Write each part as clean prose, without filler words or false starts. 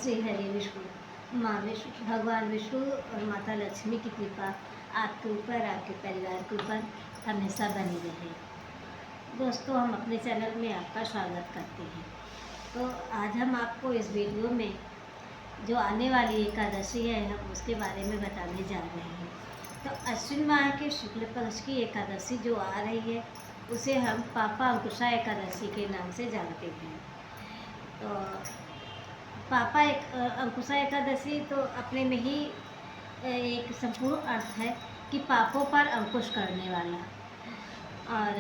श्री हरि विष्णु। माँ विष्णु, भगवान विष्णु और माता लक्ष्मी की कृपा आपके ऊपर, आपके परिवार के ऊपर हमेशा बनी रहे। दोस्तों, हम अपने चैनल में आपका स्वागत करते हैं। तो आज हम आपको इस वीडियो में जो आने वाली एकादशी है, हम उसके बारे में बताने जा रहे हैं। तो अश्विन माह के शुक्ल पक्ष की एकादशी जो आ रही है, उसे हम पापा अंकुशा एकादशी के नाम से जानते हैं। तो पापा अंकुशा एकादशी तो अपने में ही एक संपूर्ण अर्थ है कि पापों पर अंकुश करने वाला। और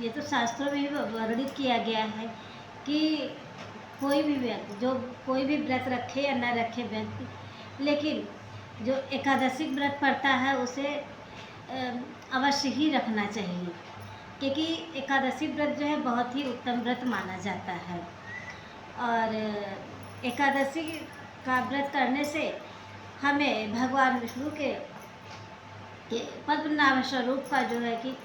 ये तो शास्त्रों में भी वर्णित किया गया है कि कोई भी व्यक्ति जो कोई भी व्रत रखे या न रखे व्यक्ति, लेकिन जो एकादशी व्रत पड़ता है उसे अवश्य ही रखना चाहिए, क्योंकि एकादशी व्रत जो है बहुत ही उत्तम व्रत माना जाता है। और एकादशी का व्रत करने से हमें भगवान विष्णु के पद्मनाभ स्वरूप का जो है कि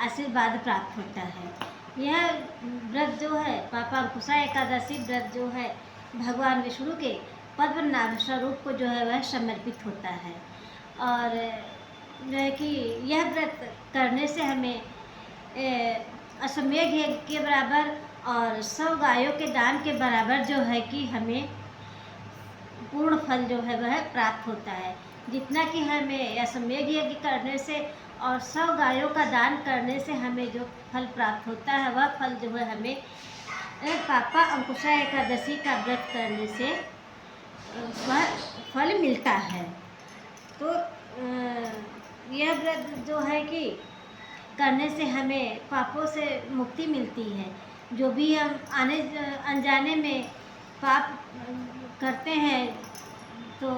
आशीर्वाद प्राप्त होता है। यह व्रत जो है पापा अंकुशा एकादशी व्रत जो है भगवान विष्णु के पद्मनाभ स्वरूप को जो है वह समर्पित होता है। और जो है कि यह व्रत करने से हमें अश्वमेध यज्ञ के बराबर और 100 गायों के दान के बराबर जो है कि हमें पूर्ण फल जो है वह प्राप्त होता है। जितना कि हमें अश्वमेध यज्ञ करने से और 100 गायों का दान करने से हमें जो फल प्राप्त होता है, वह फल जो है हमें पापा अंकुशा एकादशी का व्रत करने से वह फल मिलता है। तो यह व्रत जो है कि करने से हमें पापों से मुक्ति मिलती है। जो भी हम अनजाने में पाप करते हैं तो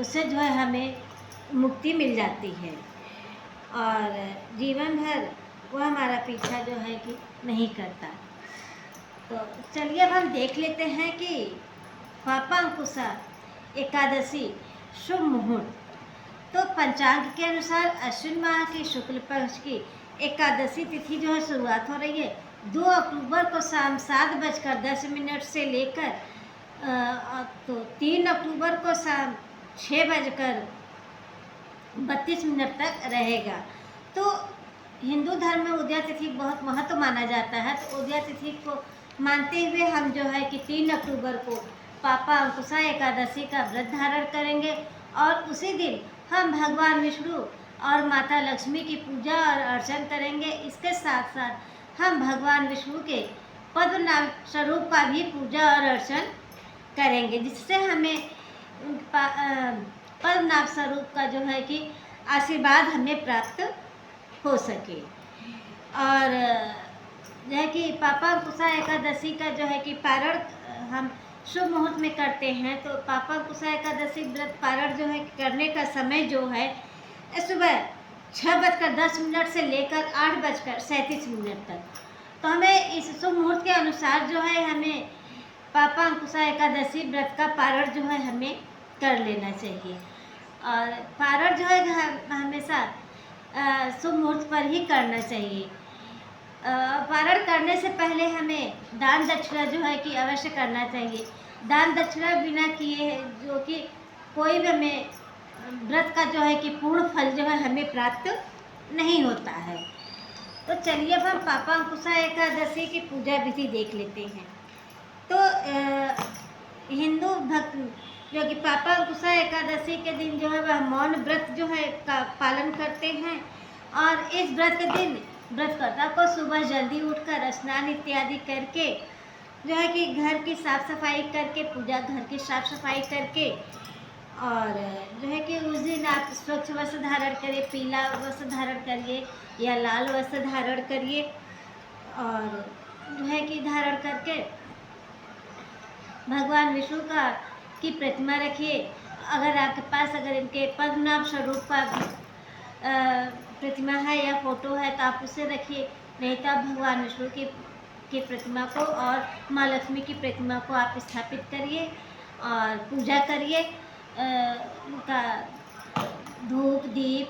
उससे जो है हमें मुक्ति मिल जाती है और जीवन भर वह हमारा पीछा जो है कि नहीं करता। तो चलिए अब हम देख लेते हैं कि पापा अंकुशा एकादशी शुभ मुहूर्त। तो पंचांग के अनुसार अश्विन माह की शुक्ल पक्ष की एकादशी तिथि जो है शुरुआत हो रही है 2 अक्टूबर को शाम 7:10 से लेकर तो 3 अक्टूबर को शाम 6:32 तक रहेगा। तो हिंदू धर्म में उदया तिथि बहुत महत्व माना जाता है। तो उदया तिथि को मानते हुए हम जो है कि 3 अक्टूबर को पापा अंकुशा एकादशी का व्रत धारण करेंगे और उसी दिन हम भगवान विष्णु और माता लक्ष्मी की पूजा और अर्चन करेंगे। इसके साथ साथ हम भगवान विष्णु के पद्मनाभ स्वरूप का भी पूजा और अर्चन करेंगे, जिससे हमें पद्मनाभ स्वरूप का जो है कि आशीर्वाद हमें प्राप्त हो सके। और जो है कि पापा अंकुशा एकादशी का जो है कि पारण हम शुभ मुहूर्त में करते हैं। तो पापा अंकुशा एकादशी व्रत पारण जो है करने का समय जो है सुबह 6:10 से लेकर 8:37 तक। तो हमें इस शुभ मुहूर्त के अनुसार जो है हमें पापा अंकुशा एकादशी व्रत का पारण जो है हमें कर लेना चाहिए। और पारण जो है हमेशा शुभ मुहूर्त पर ही करना चाहिए। पारण करने से पहले हमें दान दक्षिणा जो है कि अवश्य करना चाहिए। दान दक्षिणा बिना किए जो कि कोई भी हमें व्रत का जो है कि पूर्ण फल जो है हमें प्राप्त नहीं होता है। तो चलिए अब हम पापा अंकुशा एकादशी की पूजा विधि देख लेते हैं। तो हिंदू भक्त जो कि पापा अंकुशा एकादशी के दिन जो है वह मौन व्रत जो है का पालन करते हैं। और इस व्रत के दिन व्रतकर्ता को सुबह जल्दी उठकर स्नान इत्यादि करके जो है कि घर की साफ सफाई करके घर की साफ सफाई करके और जो है कि उस दिन आप स्वच्छ वस्त्र धारण करिए, पीला वस्त्र धारण करिए या लाल वस्त्र धारण करिए। और जो है कि धारण करके भगवान विष्णु की प्रतिमा रखिए। अगर आपके पास इनके पद्मनाभ स्वरूप का प्रतिमा है या फोटो है तो आप उसे रखिए, नहीं तो आप भगवान विष्णु की प्रतिमा को और माँ लक्ष्मी की प्रतिमा को आप स्थापित करिए और पूजा करिए। उनका धूप दीप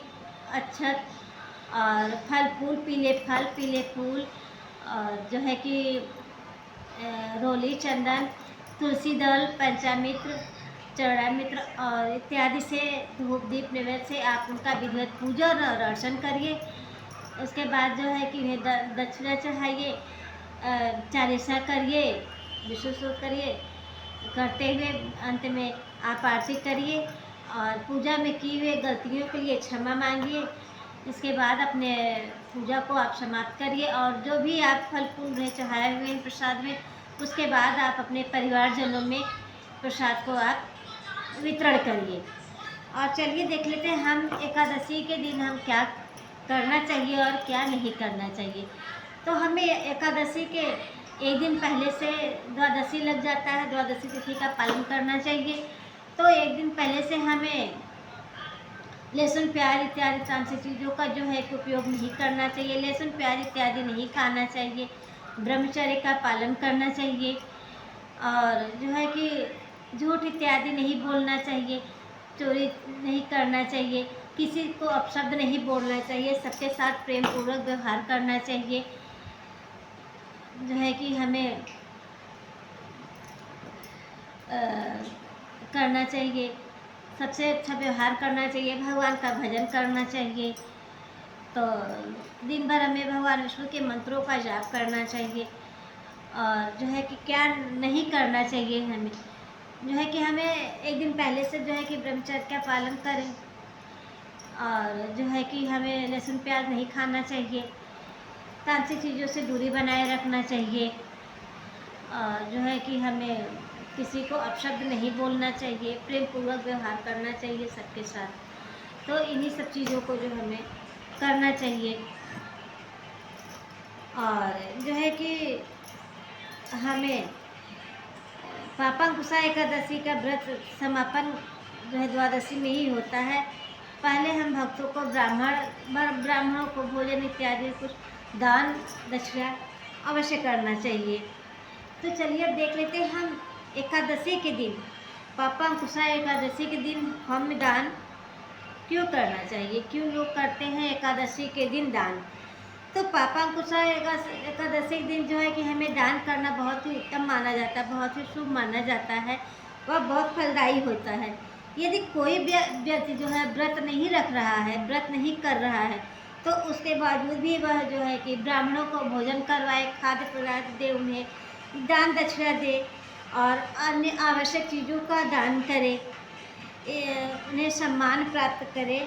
अक्षत और फल फूल, पीले फूल और जो है कि रोली चंदन, तुलसी दल, पंचामृत चरणा मित्र और इत्यादि से धूप दीप नैवेद्य से आप उनका विधिवत पूजन और अर्चन करिए। उसके बाद जो है कि उन्हें दक्षिणा चढ़ाइए, चालीसा करिए, विष्णु स्तोत्र करिए। करते हुए अंत में आप आरती करिए और पूजा में की हुई गलतियों के लिए क्षमा मांगिए। इसके बाद अपने पूजा को आप समाप्त करिए और जो भी आप फल फूल रहे चढ़ाए हुए हैं प्रसाद में, उसके बाद आप अपने परिवारजनों में प्रसाद को आप वितरण करिए। और चलिए देख लेते हैं हम एकादशी के दिन हम क्या करना चाहिए और क्या नहीं करना चाहिए। तो हमें एकादशी के एक दिन पहले से द्वादशी लग जाता है, द्वादशी तिथि का पालन करना चाहिए। तो एक दिन पहले से हमें लहसुन प्याज इत्यादि तामसी चीज़ों का जो है कि उपयोग नहीं करना चाहिए। लहसुन प्याज इत्यादि नहीं खाना चाहिए, ब्रह्मचर्य का पालन करना चाहिए और जो है कि झूठ इत्यादि नहीं बोलना चाहिए, चोरी नहीं करना चाहिए, किसी को अपशब्द नहीं बोलना चाहिए, सबके साथ प्रेम पूर्वक व्यवहार करना चाहिए। जो है कि हमें करना चाहिए, सबसे अच्छा व्यवहार करना चाहिए, भगवान का भजन करना चाहिए। तो दिन भर हमें भगवान विष्णु के मंत्रों का जाप करना चाहिए। और जो है कि क्या नहीं करना चाहिए, हमें जो है कि हमें एक दिन पहले से जो है कि ब्रह्मचर्य का पालन करें और जो है कि हमें लहसुन प्याज नहीं खाना चाहिए, तामसिक चीज़ों से दूरी बनाए रखना चाहिए और जो है कि हमें किसी को अपशब्द नहीं बोलना चाहिए, प्रेम पूर्वक व्यवहार करना चाहिए सबके साथ। तो इन्हीं सब चीज़ों को जो हमें करना चाहिए। और जो है कि हमें पापांकुशा एकादशी का व्रत समापन जो है द्वादशी में ही होता है। पहले हम भक्तों को ब्राह्मणों को भोजन इत्यादि कुछ दान दक्षिणा अवश्य करना चाहिए। तो चलिए अब देख लेते हैं हम एकादशी के दिन, पापांकुशा एकादशी के दिन हम दान क्यों करना चाहिए, क्यों लोग करते हैं एकादशी के दिन दान। तो पापांकुशा एकादशी के दिन जो है कि हमें दान करना बहुत ही उत्तम माना जाता है, बहुत ही शुभ माना जाता है, वह बहुत फलदायी होता है। यदि कोई व्यक्ति जो है व्रत नहीं रख रहा है, व्रत नहीं कर रहा है, तो उसके बावजूद भी वह जो है कि ब्राह्मणों को भोजन करवाए, खाद्य पदार्थ दे, उन्हें दान दक्षिणा दे और अन्य आवश्यक चीज़ों का दान करे, उन्हें सम्मान प्राप्त करे।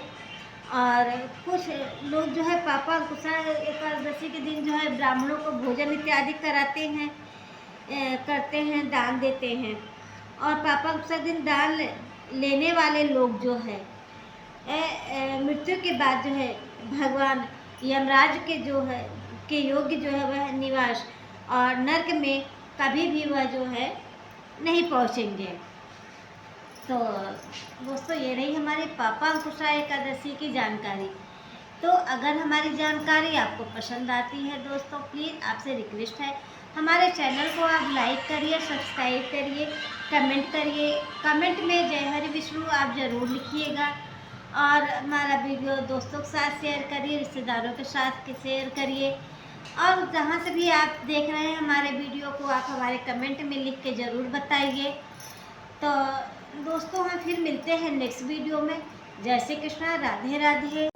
और कुछ लोग जो है पापांकुशा एकादशी के दिन जो है ब्राह्मणों को भोजन इत्यादि कराते हैं, करते हैं, दान देते हैं। और पापांकुशा के दिन दान लेने वाले लोग जो है मृत्यु के बाद जो है भगवान यमराज के जो है के योग्य जो है वह निवास और नर्क में कभी भी वह जो है नहीं पहुँचेंगे। तो दोस्तों ये रही हमारी पापांकुशा एकादशी की जानकारी। तो अगर हमारी जानकारी आपको पसंद आती है दोस्तों, प्लीज़ आपसे रिक्वेस्ट है हमारे चैनल को आप लाइक करिए, सब्सक्राइब करिए, कमेंट करिए। कमेंट में जय हरि विष्णु आप ज़रूर लिखिएगा और हमारा वीडियो दोस्तों के साथ शेयर करिए, रिश्तेदारों के साथ शेयर करिए। और जहाँ से भी आप देख रहे हैं हमारे वीडियो को आप हमारे कमेंट में लिख के ज़रूर बताइए। तो दोस्तों हम फिर मिलते हैं नेक्स्ट वीडियो में। जय श्री कृष्णा, राधे राधे।